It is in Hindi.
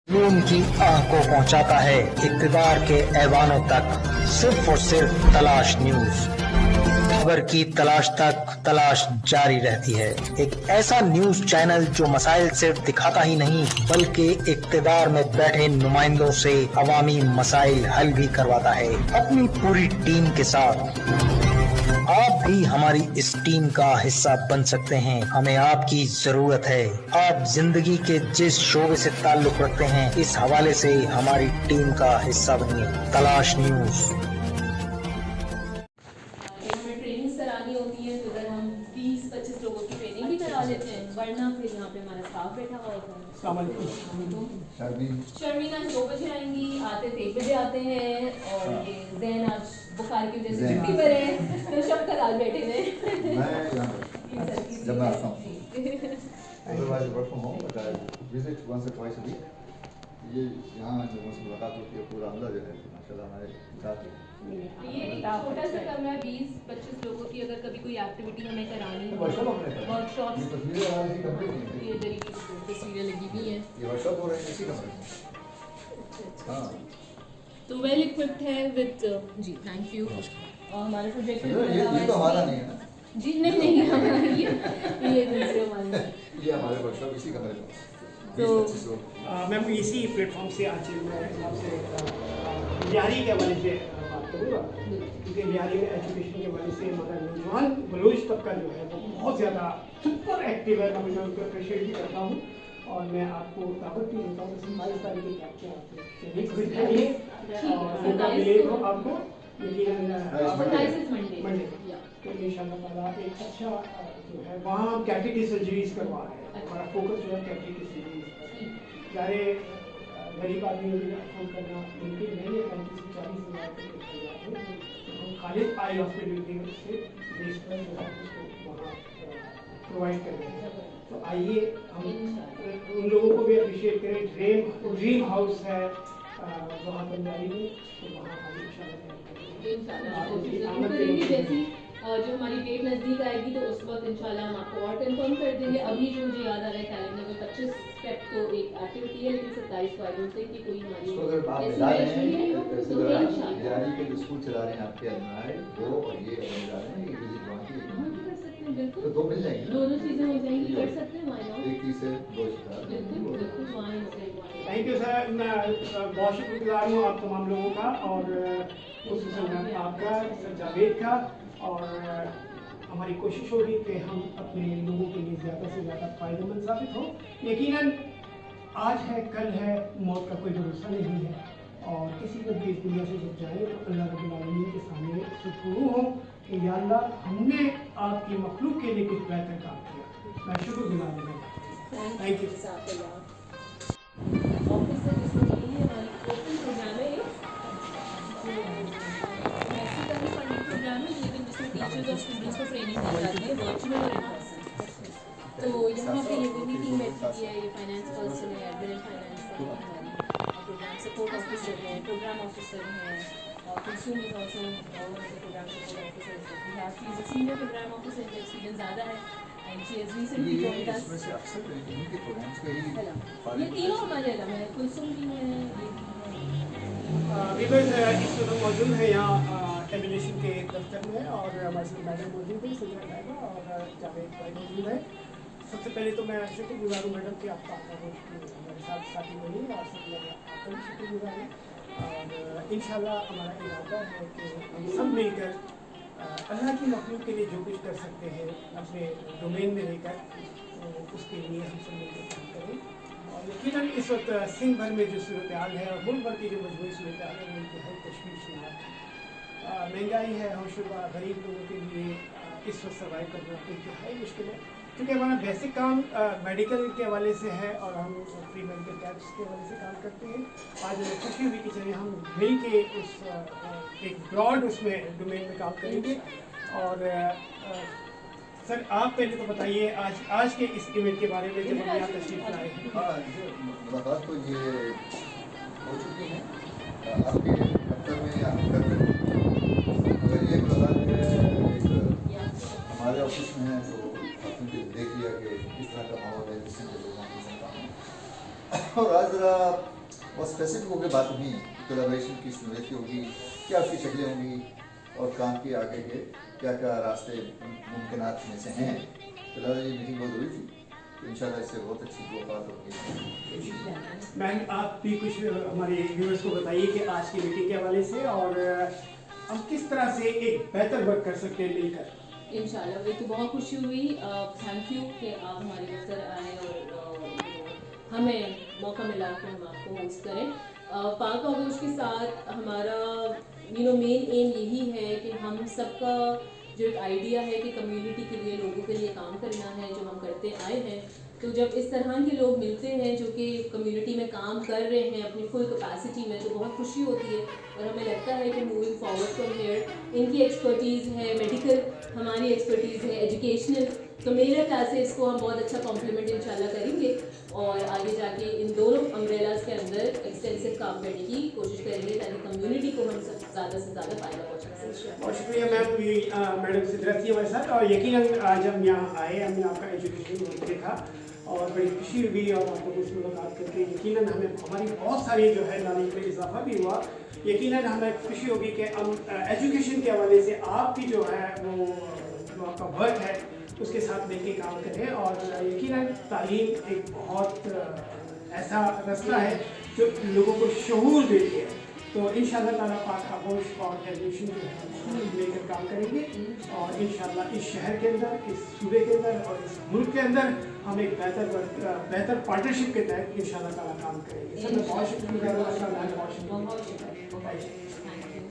जुनून की आह को पहुंचाता है इक़्तिदार के ऐवानों तक, सिर्फ और सिर्फ तलाश न्यूज। खबर की तलाश तक तलाश जारी रहती है। एक ऐसा न्यूज चैनल जो मसाइल सिर्फ दिखाता ही नहीं बल्कि इक़्तिदार में बैठे नुमाइंदों से अवामी मसाइल हल भी करवाता है अपनी पूरी टीम के साथ। आप भी हमारी इस टीम का हिस्सा बन सकते हैं। हमें आपकी जरूरत है। आप जिंदगी के जिस शोबे से ताल्लुक रखते हैं, इस हवाले से हमारी टीम का हिस्सा बनिए। तलाश न्यूज। हमें ट्रेनिंग्स करानी होती है तो इधर हम 20-25 लोगों की ट्रेनिंग भी करा लेते हैं, वरना फिर यहाँ पे हमारा स्टाफ बैठा हुआ होता है। शर्मीना 2 बजे आएंगी, आते थे 1 बजे आते हैं, और ये जैन आज बुखार की वजह से छुट्टी पर है, तो शफकत आज बैठे थे। जब मैं आता हूँ otherwise work from home, but I visit once or twice a week. ये यहाँ लोगों से मुलाकात होती है, पूरा अमला जो है माशाल्लाह हमारे साथ है। ये एक छोटा सा कमरा 20-25 लोगों की अगर कभी कोई एक्टिविटी हमें करानी हो, वर्कशॉप, ये तस्वीरें लगी हुई हैं, ये वर्कशॉप हो रहे हैं इसी कमरे में। हाँ, तो वेल इक्विप्ड है विद जी, थैंक यू। और हमारा प्रोजेक्ट ये तो हमारा नहीं है ना, जी नहीं हमारा ये दूसरे वाला, ये हमारे वर्कशॉप इसी कमरे में। तो मैम इसी प्लेटफॉर्म से आज मैं आपसे लियारी के हवाले से बात करूँगा, क्योंकि लियारी में एजुकेशन के हवाले से हमारा नौजवान बलूच तबका जो है वो बहुत ज़्यादा सुपर एक्टिव है। मैं उनको अप्रिशिएट भी करता हूँ, और मैं आपको दावत भी देता हूँ कि 22 तारीख को आपको मंडे तो इंशाल्लाह एक अच्छा जो है वहाँ कैटेगरी सर्जरीज करवा रहे हैं। हमारा फोकस जो है कैटेगरी सर्जरीज, सारे गरीब आदमी फोन करना मुमकिन नहीं है, 35 से 40 हज़ार तो हम खालिद आई हॉस्पिटल के से बेस पर जो है उसको वहाँ प्रोवाइड कर रहे हैं। तो आइए हम उन लोगों को भी अप्रिशिएट करें। ड्रीम हाउस है वहाँ पंजाबी में, तो वहाँ हम जैसी जो हमारी डेट नज़दीक आएगी तो उस वक्त इंशाल्लाह हम आपको और कंफर्म कर देंगे। अभी जो मुझे याद आ रहा है कैलेंडर में 25 स्टेप तो एक एक्टिविटी है, लेकिन 27 को आई डोंट थिंक कि कोई हमारी लियारी के जो स्कूल चला रहे हैं आपके अलमाय वो, और ये जा रहे हैं, ये विजिट वहाँ की कर सकते हैं, बिल्कुल तो 2 मिल जाएंगे, दोनों चीज़ें हो जाएंगी, कर सकते हैं, why not? एक से 2 शिकार। बिल्कुल बिल्कुल वहाँ से थैंक यू सर, मैं बहुत शुक्रगुजार हूँ आप तमाम लोगों का, और खुसूसन आपका, सर जावेद का। और हमारी कोशिश होगी कि हम अपने लोगों के लिए ज़्यादा से ज़्यादा फ़ायदेमंद साबित हो। यकीनन आज है कल है, मौत का कोई भरोसा नहीं है, और किसी को भी इस दुनिया से जब जाए तो अल्लाह रब्बुल आलमीन के सामने शुक्र हो कि या अल्लाह हमने आपकी मखलूक के लिए कुछ बेहतर काम किया। मैं शुक्रगुजार हूँ। Thank you. ऑफिस से जिसको चाहिए हमारी ओपन प्रोग्राम है, प्रोग्राम है, लेकिन जिसमें टीचर्स और स्टूडेंट्स को ट्रेनिंग दी जाती है वर्चुअल और इन पर्सन। तो यहाँ पे ये पूरी टीम बैठती है, ये फाइनेंस पर्सन है, एडमिन एंड फाइनेंस हमारी, प्रोग्राम सपोर्ट ऑफिसर है, प्रोग्राम ऑफिसर है, और consumer is also program support officer. She is a senior program officer, इनका एक्सपीरियंस ज़्यादा है, and she has recently joined us. इसमें से अक्सर इनके प्रोग्राम्स के ही ये तीनों हमारे अलग है, कुलसुम भी है, वीवर्स इस वक्त मौजूद है यहाँ एविनेशन के दफ्तर में, और हमारे साथ मैडम मौजूद है, सुजन मैडम और जावेद भाई मौजूद है। सबसे पहले तो मैं शुक्रगुजार हूँ मैडम कि आपका हमारे साथ साथी बनी, और सब लोग आपका भी शुक्रगुजार हैं। और इंशाल्लाह हमारा इरादा है कि हम सब मिलकर अल्लाह की मखलूक के लिए जो कुछ कर सकते हैं अपने डोमेन में लेकर, तो उसके लिए हम सब मिलकर काम करें। और यकीनन इस वक्त सिंध भर में जो सूरत हाल है और मुल्क भर की जो मजबूरी सूरत हाल है वो इंतहाई तशवीशनाक है। महंगाई है, होशरुबा, गरीब लोगों के लिए इस वक्त सर्वाइव करना इंतहाई मुश्किल है, क्योंकि हमारा बेसिक काम मेडिकल के हवाले से है, और हम फ्री मेडिकल कैंप्स के हवाले से काम करते हैं। आज खुशी हुई कि चलिए हम मिल के उस एक ब्रॉड उसमें डोमेन में काम करेंगे। और सर आप पहले तो बताइए आज के इस इवेंट के बारे में, जब हम यहाँ तशरीफ लाए हैं। हाँ, मुलाकात तो ये हो चुकी है आपके दफ्तर में या दफ्तर में, अगर ये मुलाकात है हमारे ऑफिस में है तो आपने देख लिया कि किस तरह का माहौल है, जिससे लोगों की संख्या है। और आज ज़रा और स्पेसिफिक होकर बात हुई कोलैबोरेशन की नौयत होगी, क्या उसकी शक्लें होंगी और काम के आगे के क्या क्या रास्ते मुमकिनात में से हैं। तो लगा ये मीटिंग बहुत ज़रूरी थी, तो इंशाल्लाह इससे बहुत अच्छी बात होगी। मैम आप भी कुछ हमारे व्यूअर्स को बताइए कि आज की मीटिंग के हवाले से और हम किस तरह से एक बेहतर वर्क कर सकते हैं मिलकर। इंशाल्लाह मुझे तो बहुत खुशी हुई। थैंक यू कि आप हमारे दफ्तर आए और हमें मौका मिला कि हम आपको होस्ट करें। पाक आगोश के साथ हमारा मेन एम यही है कि हम सबका जो एक आइडिया है कि कम्युनिटी के लिए, लोगों के लिए काम करना है, जो हम करते आए हैं। तो जब इस तरह के लोग मिलते हैं जो कि कम्युनिटी में काम कर रहे हैं अपनी फुल कैपेसिटी में, तो बहुत खुशी होती है। और हमें लगता है कि मूविंग फॉरवर्ड फ्रॉम हियर इनकी एक्सपर्टीज़ है, मेडिकल हमारी एक्सपर्टीज़ है, एजुकेशनल, तो मेरे ख्याल से इसको हम बहुत अच्छा कॉम्प्लीमेंट इंशाल्लाह करेंगे और आगे जाके इन दोनों अम्ब्रेलाज के अंदर एक्सटेंसिव काम करने की कोशिश करेंगे ताकि कम्युनिटी को हम सब ज़्यादा से ज़्यादा फ़ायदा पहुँचा सकें। बहुत शुक्रिया मैम, मैडम सिद्रा थी हमारे साथ और यकीनन आज हम यहाँ आए, हमने आपका एजुकेशन देखा और बड़ी खुशी हुई और आपको कुछ मुलाकात करके यकीनन हमें हमारी बहुत सारी जो है नॉलेज में इजाफा भी हुआ। यकीनन हमें खुशी होगी कि हम एजुकेशन के हवाले से आपकी जो है वो जो आपका वर्क है उसके साथ मिलकर काम करें और यकीनन तालीम एक बहुत ऐसा रास्ता है जो लोगों को शऊर देती है। तो इंशाल्लाह ताला पाक आगोश और एजुकेशन जो है उसमें लेकर काम करेंगे और इंशाल्लाह इस शहर के अंदर, इस सूबे के अंदर और इस मुल्क के अंदर हम एक बेहतर पार्टनरशिप के तहत इंशाल्लाह ताला काम करेंगे। सब बहुत शुक्रिया।